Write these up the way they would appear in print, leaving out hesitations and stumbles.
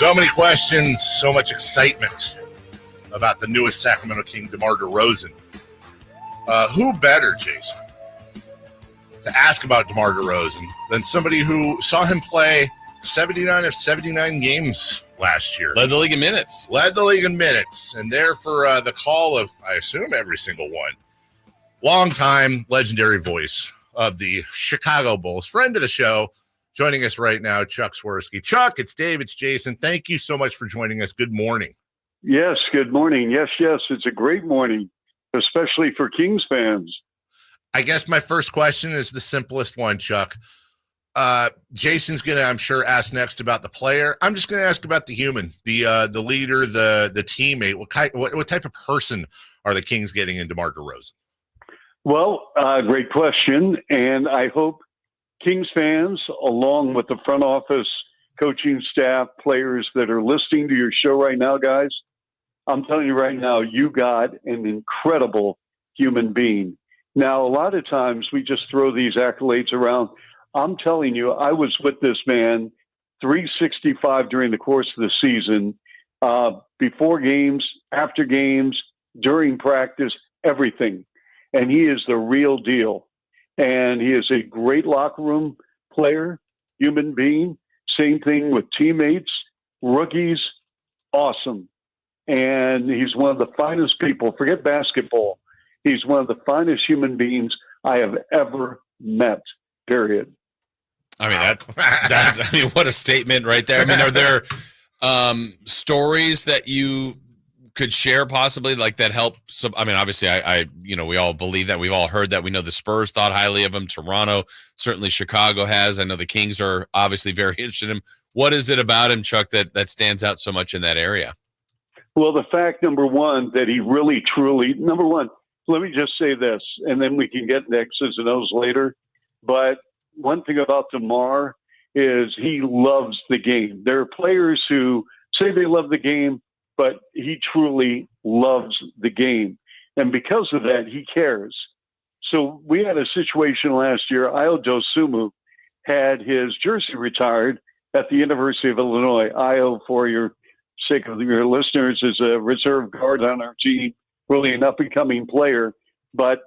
So many questions, so much excitement about the newest Sacramento King, DeMar DeRozan. Who better, Jason, to ask about DeMar DeRozan than somebody who saw him play 79 of 79 games last year. Led the league in minutes. And there for the call of, I assume, every single one. Longtime legendary voice of the Chicago Bulls, friend of the show, joining us right now, Chuck Swirsky. Chuck, it's Dave, it's Jason. Thank you so much for joining us. Good morning. Yes, good morning. Yes, it's a great morning, especially for Kings fans. I guess my first question is the simplest one, Chuck. Jason's going to, I'm sure, ask next about the player. I'm just going to ask about the human, the leader, the teammate. What type of person are the Kings getting in DeMar DeRozan? Well, great question. And I hope Kings fans, along with the front office, coaching staff, players that are listening to your show right now, guys, I'm telling you right now, you got an incredible human being. Now, a lot of times we just throw these accolades around. I'm telling you, I was with this man 365 during the course of the season, before games, after games, during practice, everything. And he is the real deal. And he is a great locker room player, human being. Same thing with teammates, rookies, awesome. And he's one of the finest people. Forget basketball. He's one of the finest human beings I have ever met, period. I mean, what a statement right there. I mean, are there stories that you could share possibly like that help? I mean, obviously we all believe that. We've all heard that. We know the Spurs thought highly of him. Toronto, certainly Chicago has. I know the Kings are obviously very interested in him. What is it about him, Chuck, that stands out so much in that area? Well, the fact, number one, that he really, truly, number one, let me just say this, and then we can get into X's and O's later. But one thing about DeMar is he loves the game. There are players who say they love the game, but he truly loves the game. And because of that, he cares. So we had a situation last year. Ayo Dosunmu had his jersey retired at the University of Illinois. Ayo, for your sake of your listeners, is a reserve guard on our team, really an up-and-coming player. But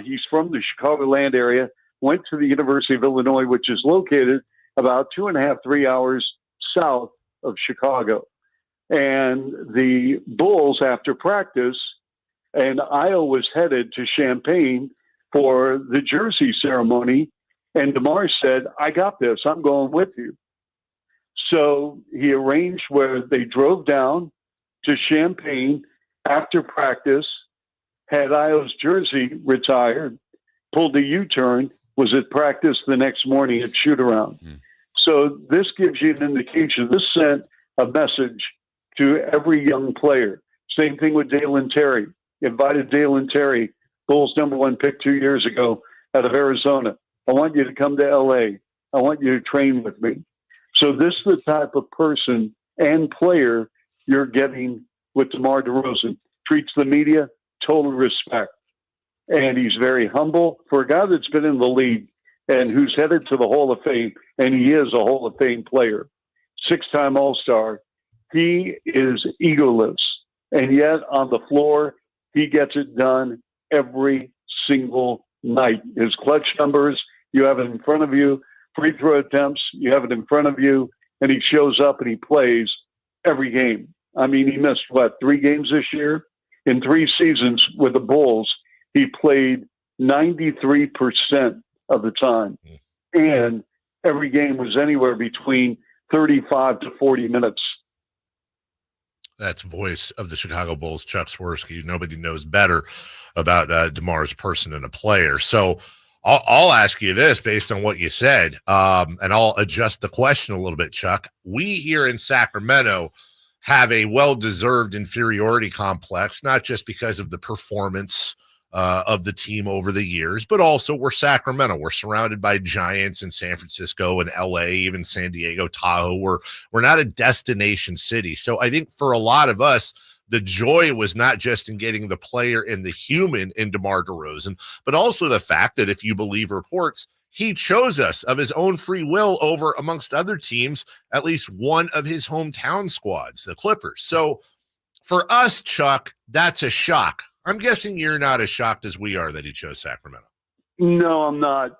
he's from the Chicagoland area, went to the University of Illinois, which is located about 2.5, 3 hours south of Chicago. And the Bulls, after practice, and Ayo was headed to Champaign for the jersey ceremony, and DeMar said, I got this. I'm going with you. So he arranged where they drove down to Champaign after practice, had Ayo's jersey retired, pulled a U-turn, was at practice the next morning at shoot-around. So this gives you an indication. This sent a message to every young player. Same thing with Dalen Terry. Invited Dalen Terry, Bulls #1 pick 2 years ago, out of Arizona. I want you to come to LA. I want you to train with me. So this is the type of person and player you're getting with DeMar DeRozan. Treats the media, total respect. And he's very humble for a guy that's been in the league and who's headed to the Hall of Fame, and he is a Hall of Fame player. 6-time All-Star. He is egoless, and yet on the floor, he gets it done every single night. His clutch numbers, you have it in front of you. Free throw attempts, you have it in front of you, and he shows up and he plays every game. I mean, he missed, 3 games this year? In 3 seasons with the Bulls, he played 93% of the time. And every game was anywhere between 35 to 40 minutes. That's voice of the Chicago Bulls, Chuck Swirsky. Nobody knows better about DeMar's person and a player. So I'll ask you this based on what you said, and I'll adjust the question a little bit, Chuck. We here in Sacramento have a well-deserved inferiority complex, not just because of the performance of the team over the years, but also we're Sacramento. We're surrounded by giants in San Francisco and LA, even San Diego, Tahoe. We're not a destination city. So I think for a lot of us, the joy was not just in getting the player and the human in DeMar DeRozan, but also the fact that if you believe reports, he chose us of his own free will over, amongst other teams, at least one of his hometown squads, the Clippers. So for us, Chuck, that's a shock. I'm guessing you're not as shocked as we are that he chose Sacramento. No, I'm not.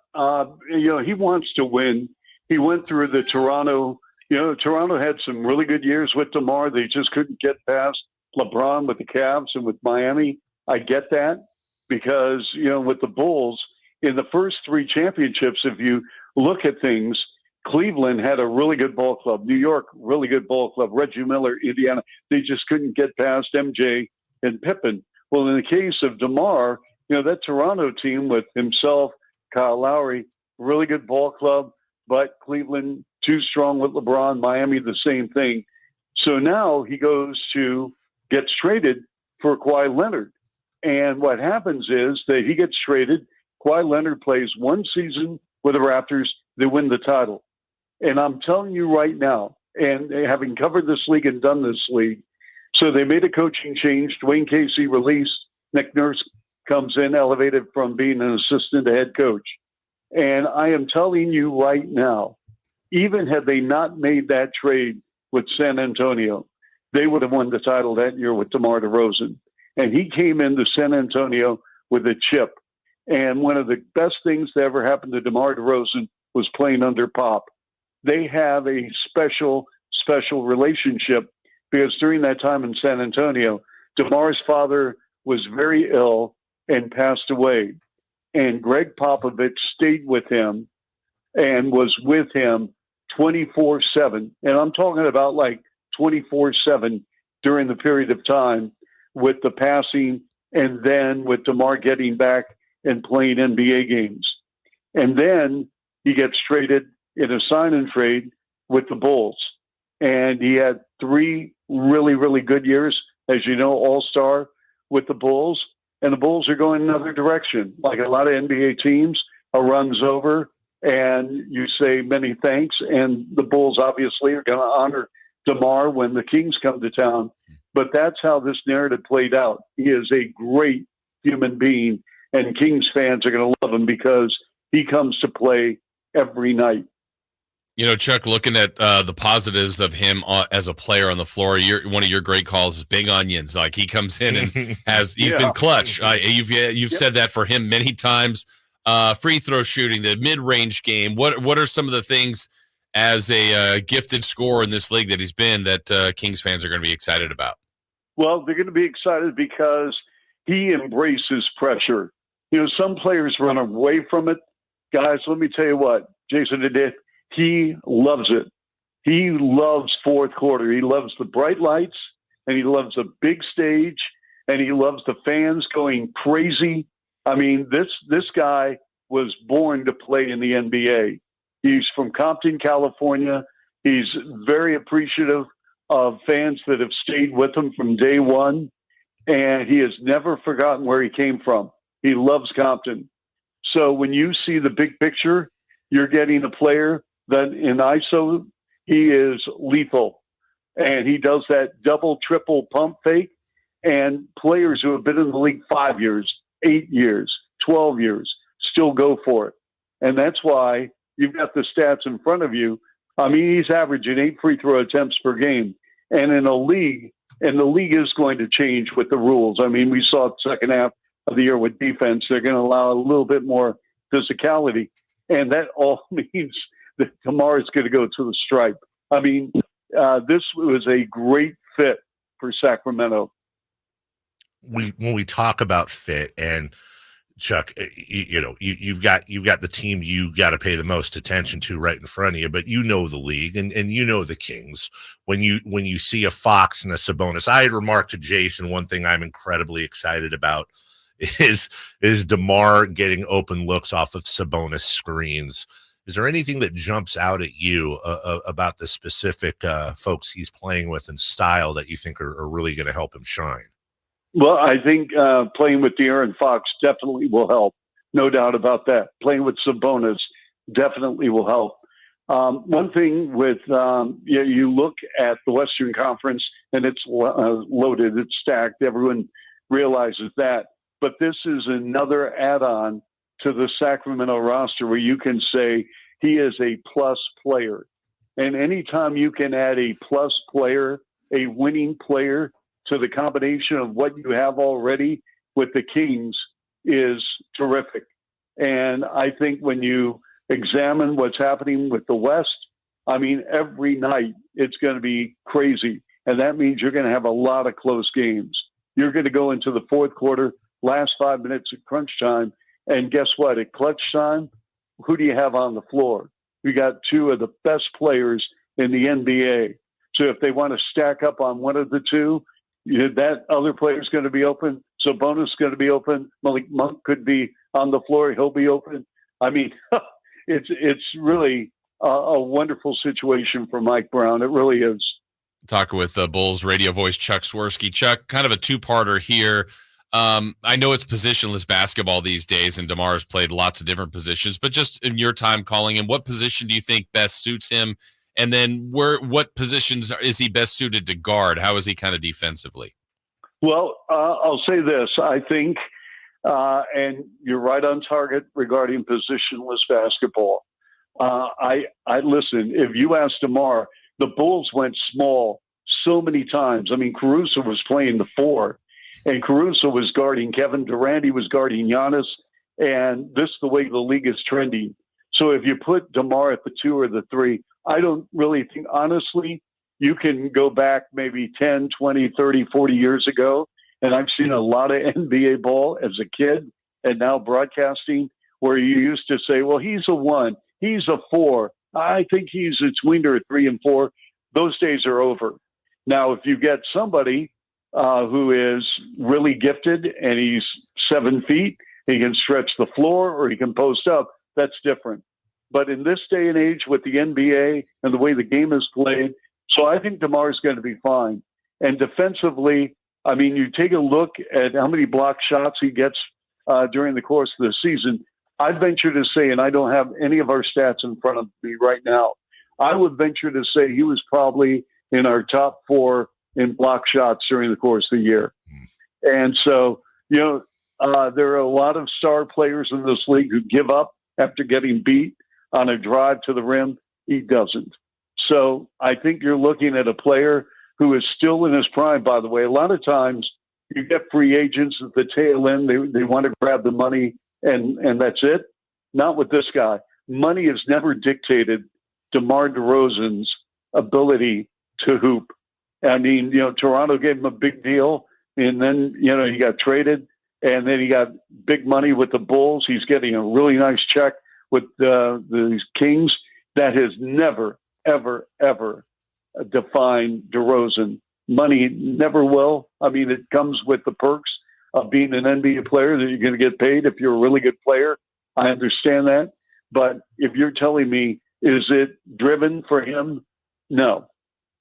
He wants to win. He went through the Toronto. Toronto had some really good years with DeMar. They just couldn't get past LeBron with the Cavs and with Miami. I get that because, with the Bulls, in the first three championships, if you look at things, Cleveland had a really good ball club. New York, really good ball club. Reggie Miller, Indiana, they just couldn't get past MJ and Pippen. Well, in the case of DeMar, that Toronto team with himself, Kyle Lowry, really good ball club, but Cleveland too strong with LeBron, Miami the same thing. So now he gets traded for Kawhi Leonard. And what happens is that he gets traded. Kawhi Leonard plays one season with the Raptors. They win the title. And I'm telling you right now, and having covered this league and done this league, so they made a coaching change. Dwayne Casey released. Nick Nurse comes in, elevated from being an assistant to head coach. And I am telling you right now, even had they not made that trade with San Antonio, they would have won the title that year with DeMar DeRozan. And he came into San Antonio with a chip. And one of the best things that ever happened to DeMar DeRozan was playing under Pop. They have a special, special relationship because during that time in San Antonio, DeMar's father was very ill and passed away. And Greg Popovich stayed with him and was with him 24/7. And I'm talking about like 24/7 during the period of time with the passing and then with DeMar getting back and playing NBA games. And then he gets traded in a sign and trade with the Bulls. And he had 3 really, really good years, as you know, all-star with the Bulls. And the Bulls are going another direction. Like a lot of NBA teams, a run's over and you say many thanks. And the Bulls obviously are going to honor DeMar when the Kings come to town. But that's how this narrative played out. He is a great human being, and Kings fans are going to love him because he comes to play every night. Chuck, looking at the positives of him as a player on the floor, one of your great calls is Big Onions. Like he comes in and he's been clutch. You've said that for him many times. Free throw shooting, the mid-range game. What are some of the things as a gifted scorer in this league that he's been that Kings fans are going to be excited about? Well, they're going to be excited because he embraces pressure. Some players run away from it. Guys, let me tell you what, Jason did. He loves it. He loves fourth quarter. He loves the bright lights, and he loves the big stage, and he loves the fans going crazy. I mean, this guy was born to play in the NBA. He's from Compton, California. He's very appreciative of fans that have stayed with him from day one, and he has never forgotten where he came from. He loves Compton. So when you see the big picture, you're getting a player that in ISO, he is lethal. And he does that double, triple pump fake. And players who have been in the league 5 years, 8 years, 12 years, still go for it. And that's why you've got the stats in front of you. I mean, he's averaging 8 free throw attempts per game. And in a league, and the league is going to change with the rules. I mean, we saw the second half of the year with defense. They're going to allow a little bit more physicality. And that all means that DeMar is going to go to the stripe. I mean, this was a great fit for Sacramento. When we talk about fit, and Chuck, you've got the team you got to pay the most attention to right in front of you, but the league and the Kings. When you see a Fox and a Sabonis, I had remarked to Jason, one thing I'm incredibly excited about is DeMar getting open looks off of Sabonis screens. Is there anything that jumps out at you about the specific folks he's playing with and style that you think are really going to help him shine? Well, I think playing with De'Aaron Fox definitely will help. No doubt about that. Playing with Sabonis definitely will help. One thing with, you look at the Western Conference and it's loaded, it's stacked. Everyone realizes that. But this is another add-on to the Sacramento roster where you can say he is a plus player. And anytime you can add a plus player, a winning player to the combination of what you have already with the Kings is terrific. And I think when you examine what's happening with the West, I mean, every night it's going to be crazy. And that means you're going to have a lot of close games. You're going to go into the fourth quarter, last 5 minutes of crunch time. And guess what? At clutch time, who do you have on the floor? You got two of the best players in the NBA. So if they want to stack up on one of the two, that other player is going to be open. So Sabonis is going to be open. Malik Monk could be on the floor. He'll be open. I mean, it's really a wonderful situation for Mike Brown. It really is. Talking with Bulls radio voice Chuck Swirsky. Chuck, kind of a two-parter here. I know it's positionless basketball these days, and DeMar's played lots of different positions, but just in your time calling him, what position do you think best suits him? And then what positions is he best suited to guard? How is he kind of defensively? Well, I'll say this. I think, and you're right on target regarding positionless basketball. I listen, if you ask DeMar, the Bulls went small so many times. I mean, Caruso was playing the 4, and Caruso was guarding Kevin Durant. He was guarding Giannis, and this is the way the league is trending. So if you put DeMar at the 2 or the 3, I don't really think, honestly, you can go back maybe 10, 20, 30, 40 years ago, and I've seen a lot of NBA ball as a kid and now broadcasting where you used to say, well, he's a 1, he's a 4. I think he's a tweener at 3 and 4. Those days are over. Now, if you get somebody who is really gifted and he's 7 feet, he can stretch the floor or he can post up, that's different. But in this day and age with the NBA and the way the game is played, so I think DeMar is going to be fine. And defensively, I mean, you take a look at how many block shots he gets during the course of the season. I'd venture to say, and I don't have any of our stats in front of me right now, I would venture to say he was probably in our top 4 in block shots during the course of the year. And so, there are a lot of star players in this league who give up after getting beat on a drive to the rim. He doesn't. So I think you're looking at a player who is still in his prime, by the way. A lot of times you get free agents at the tail end. They want to grab the money and that's it. Not with this guy. Money has never dictated DeMar DeRozan's ability to hoop. I mean, Toronto gave him a big deal, and then, he got traded, and then he got big money with the Bulls. He's getting a really nice check with the Kings. That has never, ever, ever defined DeRozan. Money never will. I mean, it comes with the perks of being an NBA player that you're going to get paid if you're a really good player. I understand that. But if you're telling me, is it driven for him? No.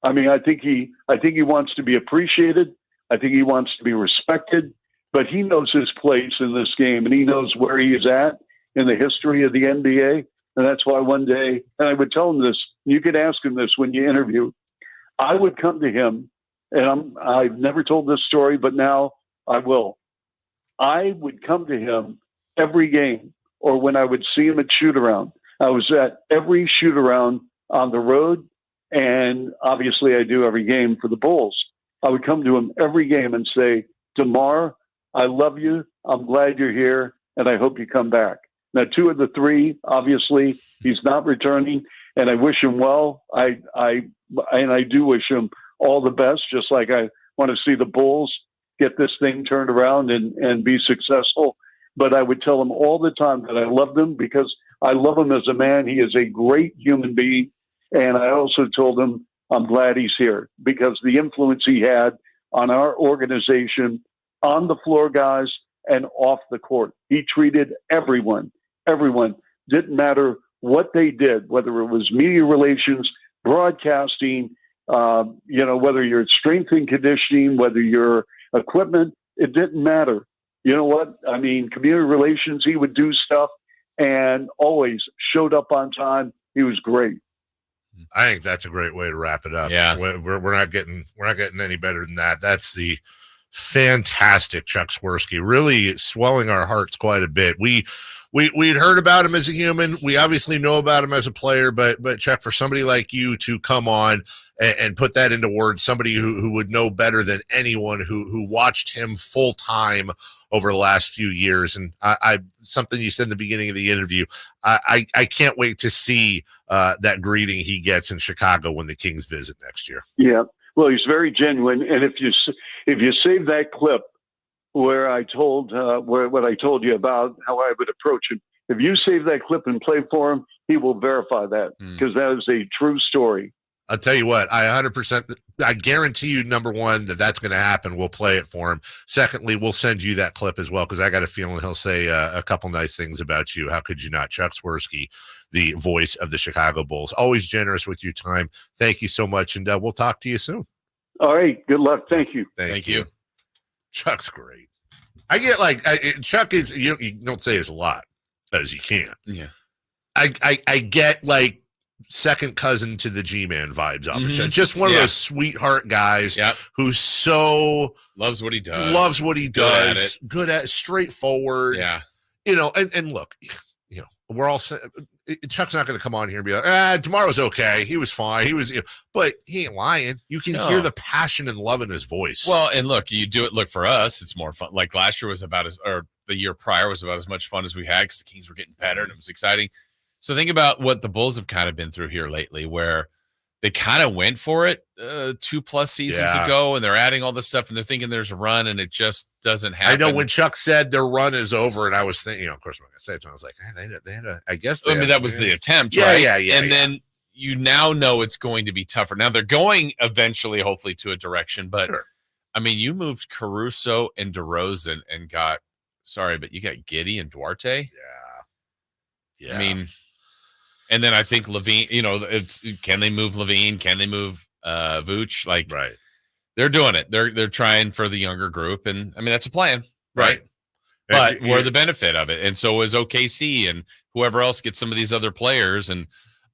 I mean, I think he wants to be appreciated. I think he wants to be respected, but he knows his place in this game and he knows where he is at in the history of the NBA. And that's why one day, and I would tell him this, you could ask him this when you interview, I would come to him, and I've never told this story, but now I will. I would come to him every game, or when I would see him at shoot-around. I was at every shoot-around on the road, and obviously I do every game for the Bulls. I would come to him every game and say, DeMar, I love you. I'm glad you're here, and I hope you come back. Now, 2 of the 3, obviously, he's not returning, and I wish him well. I do wish him all the best, just like I want to see the Bulls get this thing turned around and be successful. But I would tell him all the time that I loved him because I love him as a man. He is a great human being. And I also told him I'm glad he's here because the influence he had on our organization, on the floor guys, and off the court. He treated everyone, didn't matter what they did, whether it was media relations, broadcasting, whether you're strength and conditioning, whether you're equipment, it didn't matter. You know what? I mean, community relations, he would do stuff and always showed up on time. He was great. I think that's a great way to wrap it up. Yeah. We're not getting any better than that. That's the fantastic Chuck Swirsky, really swelling our hearts quite a bit. We we'd heard about him as a human. We obviously know about him as a player, but Chuck, for somebody like you to come on and put that into words, somebody who would know better than anyone who watched him full time over the last few years. And I something you said in the beginning of the interview, I can't wait to see that greeting he gets in Chicago when the Kings visit next year. Yeah. Well, he's very genuine. And if you save that clip where I told what I told you about how I would approach him, if you save that clip and play for him, he will verify that because that is a true story. I'll tell you what, I 100%, I guarantee you, number one, that's going to happen. We'll play it for him. Secondly, we'll send you that clip as well, because I got a feeling he'll say a couple nice things about you. How could you not? Chuck Swirsky, the voice of the Chicago Bulls. Always generous with your time. Thank you so much, and we'll talk to you soon. All right. Good luck. Thank you. Thank you. Chuck's great. I get Chuck is, you don't say as a lot as you can. Yeah. I get like second cousin to the G-Man vibes off of Chuck. Just one of those sweetheart guys who so loves what he does. Good at straightforward. Yeah. And look, we're all Chuck's not going to come on here and be like, tomorrow's okay. He was fine. He was, but he ain't lying. You can hear the passion and love in his voice. Well, and look, you do it. Look, for us, it's more fun. Like last year was or the year prior was about as much fun as we had because the Kings were getting better and it was exciting. So think about what the Bulls have kind of been through here lately, where they kind of went for it 2+ seasons ago, and they're adding all this stuff, and they're thinking there's a run, and it just doesn't happen. I know when Chuck said their run is over, and I was thinking, of course, I'm not gonna say it. I was like, they had a. I guess. That was the attempt, right? Yeah. And then you now know it's going to be tougher. Now they're going eventually, hopefully, to a direction, but I mean, you moved Caruso and DeRozan and got you got Giddey and Duarte. Yeah. I mean. And then I think Levine, can they move Levine? Can they move Vooch? Like, right. They're doing it. They're trying for the younger group. And I mean, that's a plan. Right. But we're the benefit of it. And so is OKC and whoever else gets some of these other players. And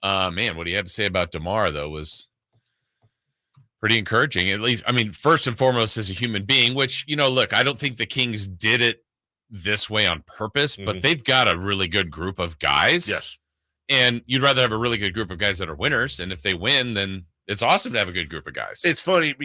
man, what he had to say about DeMar, though, was pretty encouraging. At least, I mean, first and foremost, as a human being, which, look, I don't think the Kings did it this way on purpose, but they've got a really good group of guys. Yes. And you'd rather have a really good group of guys that are winners. And if they win, then it's awesome to have a good group of guys. It's funny